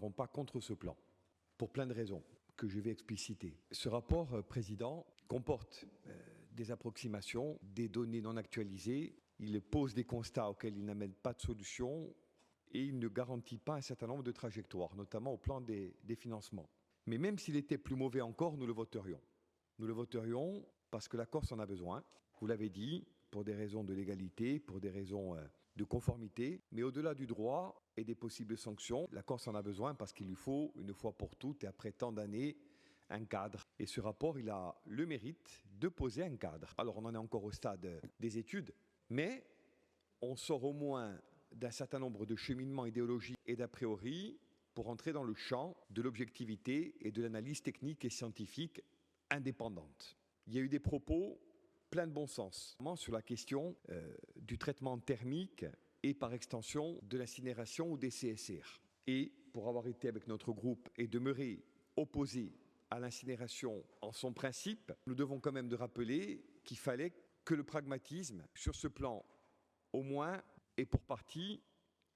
n'iront pas contre ce plan, pour plein de raisons que je vais expliciter. Ce rapport, Président, comporte des approximations, des données non actualisées, il pose des constats auxquels il n'amène pas de solution et il ne garantit pas un certain nombre de trajectoires, notamment au plan des financements. Mais même s'il était plus mauvais encore, nous le voterions. Nous le voterions parce que la Corse en a besoin, vous l'avez dit, pour des raisons de légalité, pour des raisons de conformité, mais au-delà du droit et des possibles sanctions, la Corse en a besoin parce qu'il lui faut, une fois pour toutes et après tant d'années, un cadre. Et ce rapport, il a le mérite de poser un cadre. Alors on en est encore au stade des études, mais on sort au moins d'un certain nombre de cheminements idéologiques et d'a priori pour entrer dans le champ de l'objectivité et de l'analyse technique et scientifique indépendante. Il y a eu des propos plein de bon sens, notamment sur la question du traitement thermique et par extension de l'incinération ou des CSR. Et pour avoir été avec notre groupe et demeurer opposé à l'incinération en son principe, nous devons quand même de rappeler qu'il fallait que le pragmatisme, sur ce plan au moins, et pour partie,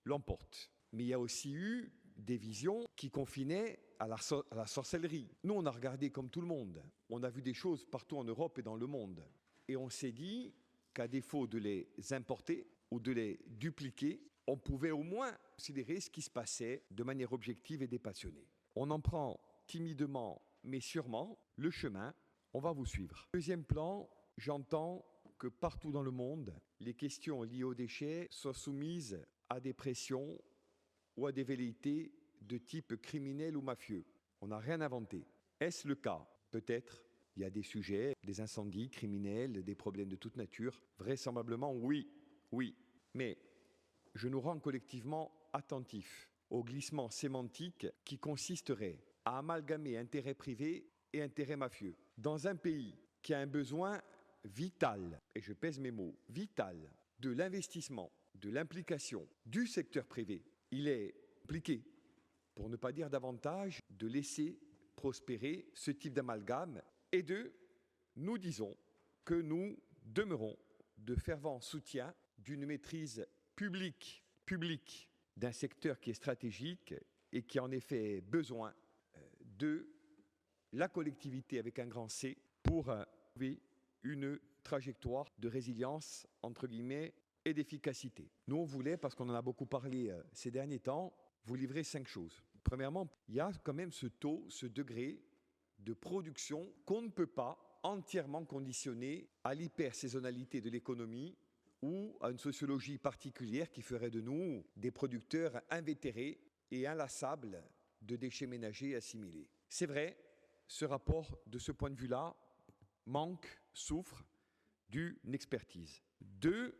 l'emporte. Mais il y a aussi eu des visions qui confinaient à la sorcellerie. Nous, on a regardé comme tout le monde. On a vu des choses partout en Europe et dans le monde. Et on s'est dit qu'à défaut de les importer ou de les dupliquer, on pouvait au moins considérer ce qui se passait de manière objective et dépassionnée. On en prend timidement, mais sûrement, le chemin. On va vous suivre. Deuxième plan, j'entends que partout dans le monde, les questions liées aux déchets soient soumises à des pressions ou à des velléités de type criminel ou mafieux. On n'a rien inventé. Est-ce le cas? Peut-être. Il y a des sujets, des incendies criminels, des problèmes de toute nature. Vraisemblablement, oui. Oui. Mais je nous rends collectivement attentifs au glissement sémantique qui consisterait à amalgamer intérêt privé et intérêt mafieux. Dans un pays qui a un besoin vital, et je pèse mes mots, vital, de l'investissement, de l'implication du secteur privé, il est impliqué, pour ne pas dire davantage, de laisser prospérer ce type d'amalgame et nous disons que nous demeurons de fervents soutiens d'une maîtrise publique d'un secteur qui est stratégique et qui a en effet besoin de la collectivité avec un grand C pour trouver une trajectoire de résilience, entre guillemets, et d'efficacité. Nous, on voulait, parce qu'on en a beaucoup parlé ces derniers temps, vous livrer 5 choses. Premièrement, il y a quand même ce taux, ce degré de production qu'on ne peut pas entièrement conditionner à l'hypersaisonnalité de l'économie ou à une sociologie particulière qui ferait de nous des producteurs invétérés et inlassables de déchets ménagers assimilés. C'est vrai, ce rapport, de ce point de vue-là, souffre d'une expertise. 2,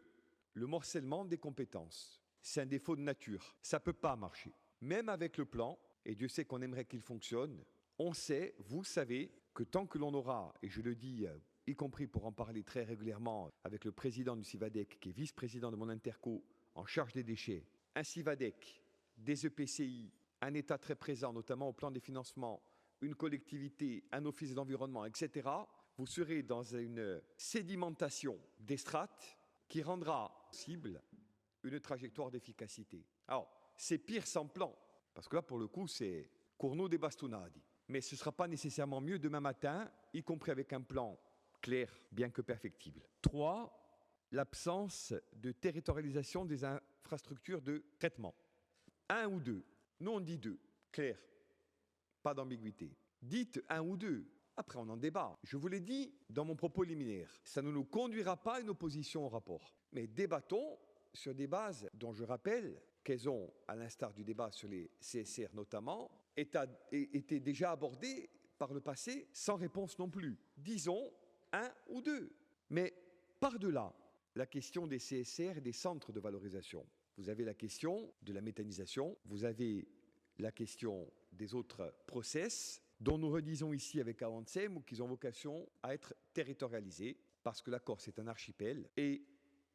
le morcellement des compétences. C'est un défaut de nature. Ça ne peut pas marcher. Même avec le plan, et Dieu sait qu'on aimerait qu'il fonctionne, on sait, vous savez, que tant que l'on aura, et je le dis, y compris pour en parler très régulièrement avec le président du CIVADEC, qui est vice-président de mon interco en charge des déchets, un CIVADEC, des EPCI, un État très présent, notamment au plan des financements, une collectivité, un office de l'environnement, etc., vous serez dans une sédimentation des strates qui rendra possible une trajectoire d'efficacité. Alors, c'est pire sans plan, parce que là, pour le coup, c'est corno de bastonadi. Mais ce ne sera pas nécessairement mieux demain matin, y compris avec un plan clair, bien que perfectible. 3, l'absence de territorialisation des infrastructures de traitement. 1 ou 2. Nous, on dit 2. Clair. Pas d'ambiguïté. Dites 1 ou 2. Après, on en débat. Je vous l'ai dit dans mon propos liminaire. Ça ne nous conduira pas à une opposition au rapport. Mais débattons sur des bases dont je rappelle qu'elles ont, à l'instar du débat sur les CSR notamment, été déjà abordées par le passé sans réponse non plus. Disons 1 ou 2. Mais par-delà la question des CSR et des centres de valorisation, vous avez la question de la méthanisation, vous avez la question des autres process dont nous redisons ici avec Avancem ou qu'ils ont vocation à être territorialisés parce que la Corse est un archipel et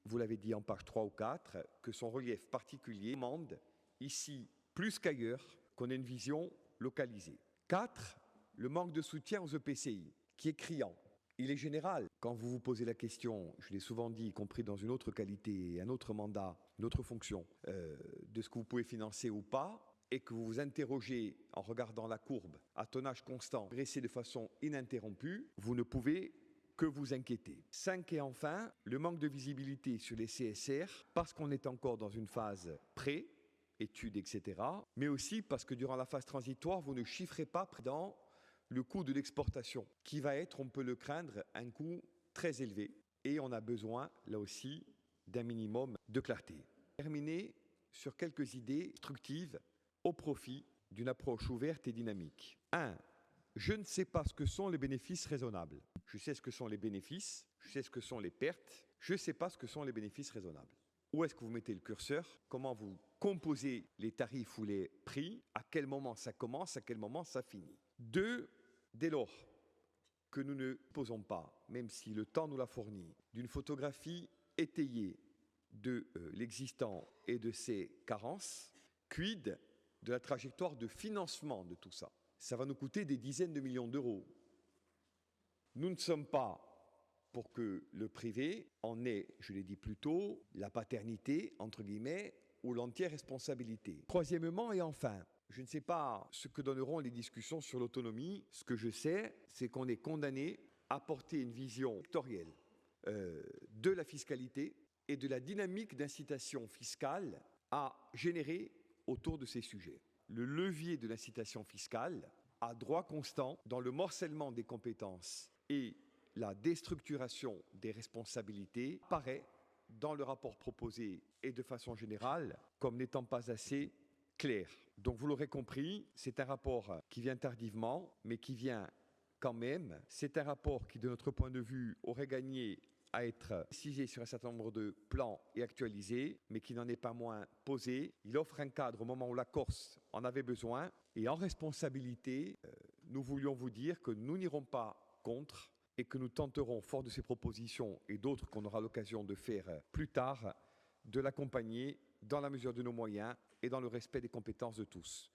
vous l'avez dit en page 3 ou 4, que son relief particulier demande, ici plus qu'ailleurs, qu'on ait une vision localisée. 4, le manque de soutien aux EPCI, qui est criant. Il est général. Quand vous vous posez la question, je l'ai souvent dit, y compris dans une autre qualité, un autre mandat, une autre fonction, de ce que vous pouvez financer ou pas, et que vous vous interrogez en regardant la courbe à tonnage constant, dressée de façon ininterrompue, vous ne pouvez que vous inquiéter. 5 et enfin, le manque de visibilité sur les CSR, parce qu'on est encore dans une phase pré, études, etc., mais aussi parce que durant la phase transitoire, vous ne chiffrez pas dans le coût de l'exportation, qui va être, on peut le craindre, un coût très élevé. Et on a besoin, là aussi, d'un minimum de clarté. Terminer sur quelques idées constructives au profit d'une approche ouverte et dynamique. 1. Je ne sais pas ce que sont les bénéfices raisonnables. Je sais ce que sont les bénéfices, je sais ce que sont les pertes, je ne sais pas ce que sont les bénéfices raisonnables. Où est-ce que vous mettez le curseur? Comment vous composez les tarifs ou les prix? À quel moment ça commence? À quel moment ça finit? 2. Dès lors que nous ne posons pas, même si le temps nous l'a fourni, d'une photographie étayée de l'existant et de ses carences, quid de la trajectoire de financement de tout ça? Ça va nous coûter des dizaines de millions d'euros. Nous ne sommes pas pour que le privé en ait, je l'ai dit plus tôt, la paternité, entre guillemets, ou l'entière responsabilité. Troisièmement et enfin, je ne sais pas ce que donneront les discussions sur l'autonomie. Ce que je sais, c'est qu'on est condamné à porter une vision sectorielle de la fiscalité et de la dynamique d'incitation fiscale à générer autour de ces sujets. Le levier de l'incitation fiscale a droit constant dans le morcellement des compétences et la déstructuration des responsabilités apparaît dans le rapport proposé et de façon générale comme n'étant pas assez clair. Donc vous l'aurez compris, c'est un rapport qui vient tardivement, mais qui vient quand même. C'est un rapport qui, de notre point de vue, aurait gagné à être précisé sur un certain nombre de plans et actualisé, mais qui n'en est pas moins posé. Il offre un cadre au moment où la Corse en avait besoin. Et en responsabilité, nous voulions vous dire que nous n'irons pas contre et que nous tenterons, fort de ces propositions et d'autres qu'on aura l'occasion de faire plus tard, de l'accompagner dans la mesure de nos moyens et dans le respect des compétences de tous.